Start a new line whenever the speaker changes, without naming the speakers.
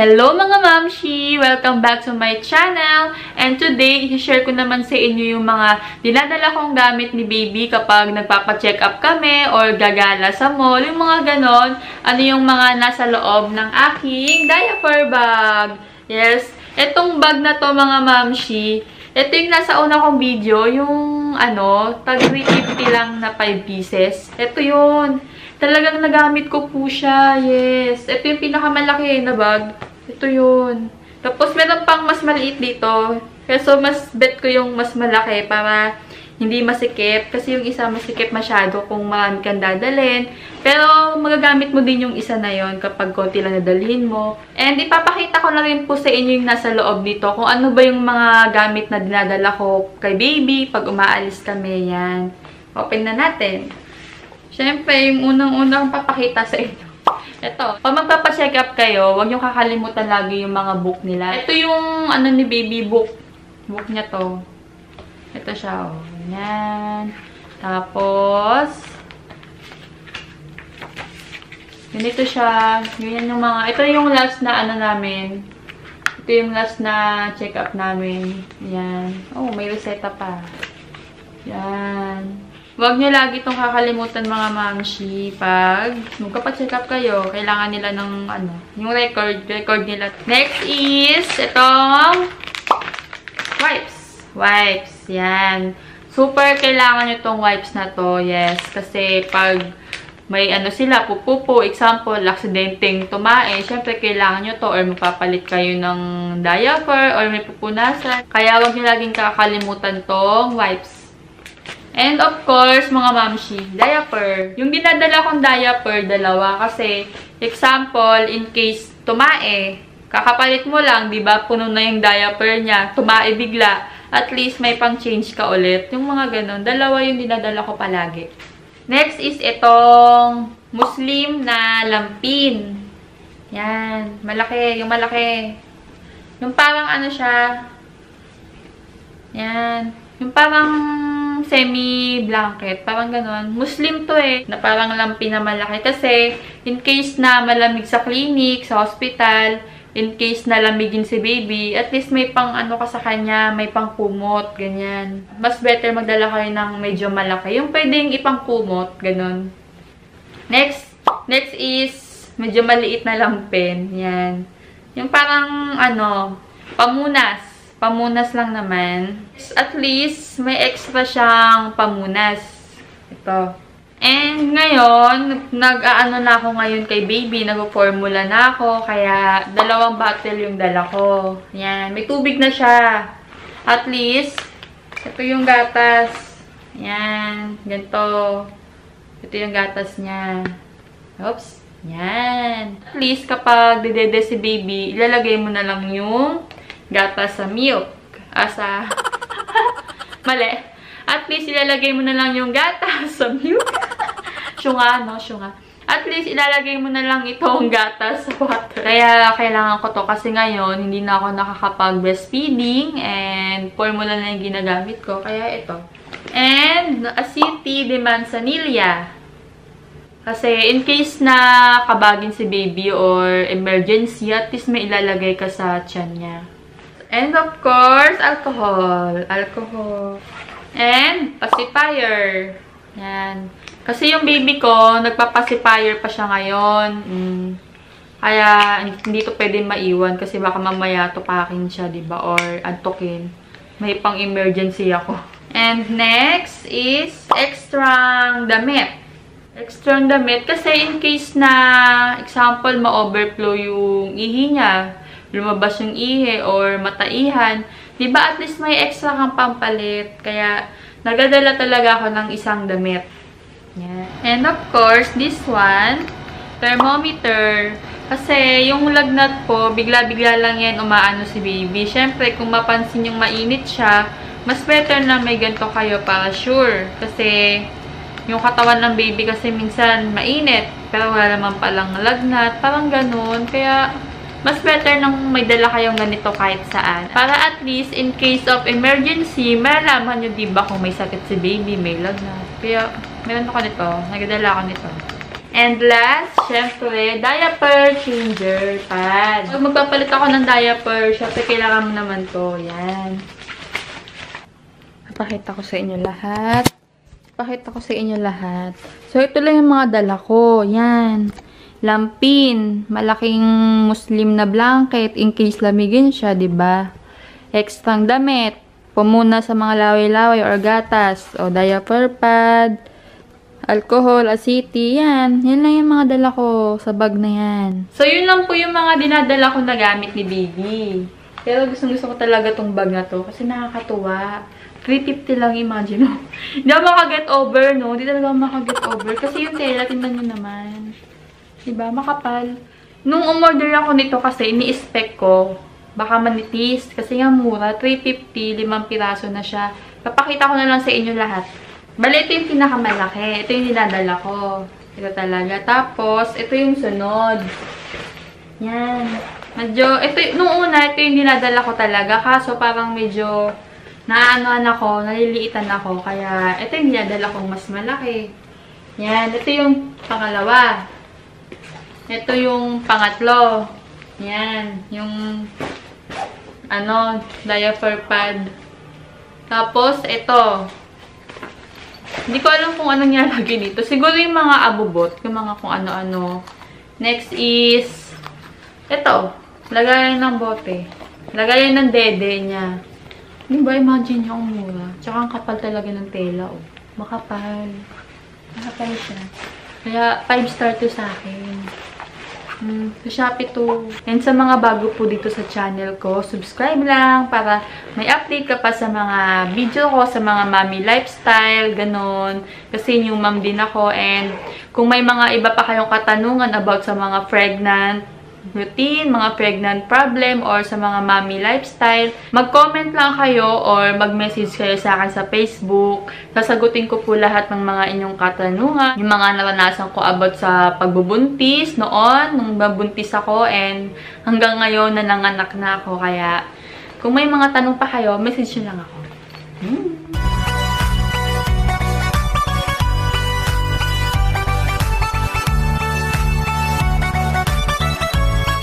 Hello mga mamshi! Welcome back to my channel! And today, i-share ko naman sa inyo yung mga dinadala kong gamit ni baby kapag nagpapa-check up kami or gagala sa mall, yung mga ganon. Ano yung mga nasa loob ng aking diaper bag. Yes, etong bag na to mga mamshi, ito yung nasa una kong video, yung tag 350 lang na 5 pieces. Ito yun. Talagang nagamit ko po siya. Yes. Ito yung pinakamalaki na bag. Ito yun. Tapos, meron pang mas maliit dito. So, mas bet ko yung mas malaki para hindi masikip. Kasi yung isa masikip masyado kung marami kang dadalhin. Pero, magagamit mo din yung isa na yon kapag konti lang nadalhin mo. And, ipapakita ko na rin po sa inyo yung nasa loob dito. Kung ano ba yung mga gamit na dinadala ko kay baby pag umaalis kami. Yan. Open na natin. Siyempre, yung unang-unang papakita sa inyo. Ito. Pag magpapacheck up kayo, huwag nyo kakalimutan lagi yung mga book nila. Ito yung ni baby book. Book niya to. Ito siya, oh. Yan. Tapos, ganito siya. Yan yung mga, ito yung last na namin. Ito yung last na check up namin. Yan. Oh, may reseta pa. Yan. Huwag nyo lagi itong kakalimutan mga mamshi. Pag magpapacheck up kayo, kailangan nila ng yung record nila. Next is itong wipes. Wipes. Yan. Super kailangan nyo itong wipes na to. Yes. Kasi pag may sila, pupupo, example, aksidenteng tumae, syempre kailangan nyo to or magpapalit kayo ng diaper or may pupunasan. Kaya huwag nyo laging kakalimutan tong wipes. And of course, mga mamshi, diaper. Yung dinadala kong diaper, dalawa. Kasi, example, in case tumae, kakapalit mo lang, di ba? Puno na yung diaper niya. Tumae bigla. At least, may pang-change ka ulit. Yung mga ganon. Dalawa yung dinadala ko palagi. Next is itong Muslim na lampin. Yan. Malaki. Yung malaki. Yung parang siya. Yan. Yung parang semi-blanket. Parang ganon. Muslim to na parang lampi na malaki. Kasi, in case na malamig sa clinic, sa hospital, in case na lamigin si baby, at least may pang ka sa kanya, may pang kumot, ganyan. Mas better magdala kayo ng medyo malaki. Yung pwedeng ipang kumot, ganon. Next is, medyo maliit na lampin. Yan. Yung parang, pamunas. Pamunas lang naman. At least, may extra siyang pamunas. Ito. And ngayon, nag-aano na ako ngayon kay baby. Nag-formula na ako. Kaya, 2 bottle yung dala ko. Yan. May tubig na siya. At least, ito yung gatas. Yan. Ganito. Ito yung gatas niya. Oops. Yan. At least, kapag didede si baby, ilalagay mo na lang yung gatas sa milk. Mali. At least, ilalagay mo na lang yung gatas sa milk. Syunga, no? Syunga. At least, ilalagay mo na lang itong gatas sa water. Kaya, kailangan ko to. Kasi ngayon, hindi na ako nakakapag-breastfeeding. And, formula na yung ginagamit ko. Kaya, ito. And, Aceti de Manzanilla. Kasi, in case na kabagin si baby or emergency, at least may ilalagay ka sa tiyan niya. And of course, alcohol. Alcohol. And pacifier. Yan. Kasi yung baby ko, nagpa-pacifier pa siya ngayon. Kaya, hindi to pwede maiwan kasi baka mamaya tupakin siya, diba? Or antukin. May pang-emergency ako. And next is extrang damit. Extrang damit. Kasi in case na, example, ma-overflow yung ihi niya, lumabas yung ihi or mataihan, diba at least may extra kang pampalit. Kaya, nagadala talaga ako ng isang damit. Yeah. And of course, this one, thermometer. Kasi, yung lagnat po, bigla-bigla lang yan umaano si baby. Siyempre, kung mapansin yung mainit siya, mas better na may ganito kayo para sure. Kasi, yung katawan ng baby kasi minsan mainit, pero wala naman palang lagnat, parang ganun. Kaya, mas better nang may dala kayong ganito kahit saan. Para at least, in case of emergency, malalaman nyo diba kung may sakit si baby, may lagnat. Kaya, meron ako nito. Nagdala ako nito. And last, syempre, diaper changer pad. Pag magpapalit ako ng diaper, syempre kailangan mo naman to. Yan. Papakita ko sa inyo lahat. So, ito lang yung mga dala ko. Yan. Lampin. Malaking Muslim na blanket in case lamigin siya, diba? Extrang damit. Pumuna sa mga laway-laway or gatas. O, diaper pad. Alcohol, asiti, yan. Yan lang yung mga dala ko sa bag na yan. So, yun lang po yung mga dinadala ko na gamit ni Baby. Pero gusto ko talaga tong bag na to kasi nakakatuwa. 350 lang, imagine mo. Hindi ako makaget over, no? Hindi talaga ako makaget over. Kasi yung tela, tingnan nyo naman. Diba? Makapal. Nung umorder ako nito kasi, ini-spec ko. Baka manipis. Kasi nga mura. 350, 5 piraso na siya. Papakita ko na lang sa inyo lahat. Bale, ito yung pinakamalaki. Ito yung dinadala ko. Ito talaga. Tapos, ito yung sunod. Yan. Medyo, nung una, ito yung dinadala ko talaga. Kaso, parang medyo, naanuan ako, naliliitan ako. Kaya, ito yung dinadala kong mas malaki. Yan. Ito yung pangalawa. Ito yung pangatlo. Yan. Yung, diaper pad. Tapos, ito. Hindi ko alam kung anong nilalagay dito. Siguro yung mga abubot. Yung mga kung ano-ano. Next is, ito. Lagayan ng bote. Lagayan ng dede niya. Hindi ba? Imagine nyo ang mura. Tsaka ang kapal talaga ng tela. Oh. Makapal. Makapal siya. Kaya 5 star to sa akin. Sa Shopee to. And sa mga bago po dito sa channel ko, subscribe lang para may update ka pa sa mga video ko, sa mga mommy lifestyle, ganon. Kasi new mom din ako. And kung may mga iba pa kayong katanungan about sa mga pregnant routine, mga pregnant problem, or sa mga mommy lifestyle, mag-comment lang kayo or mag-message kayo sa akin sa Facebook. Sasagutin ko po lahat ng mga inyong katanungan. Yung mga naranasan ko about sa pagbubuntis noon, nung babuntis ako, and hanggang ngayon na nanganak na ako. Kaya, kung may mga tanong pa kayo, message nyo lang ako.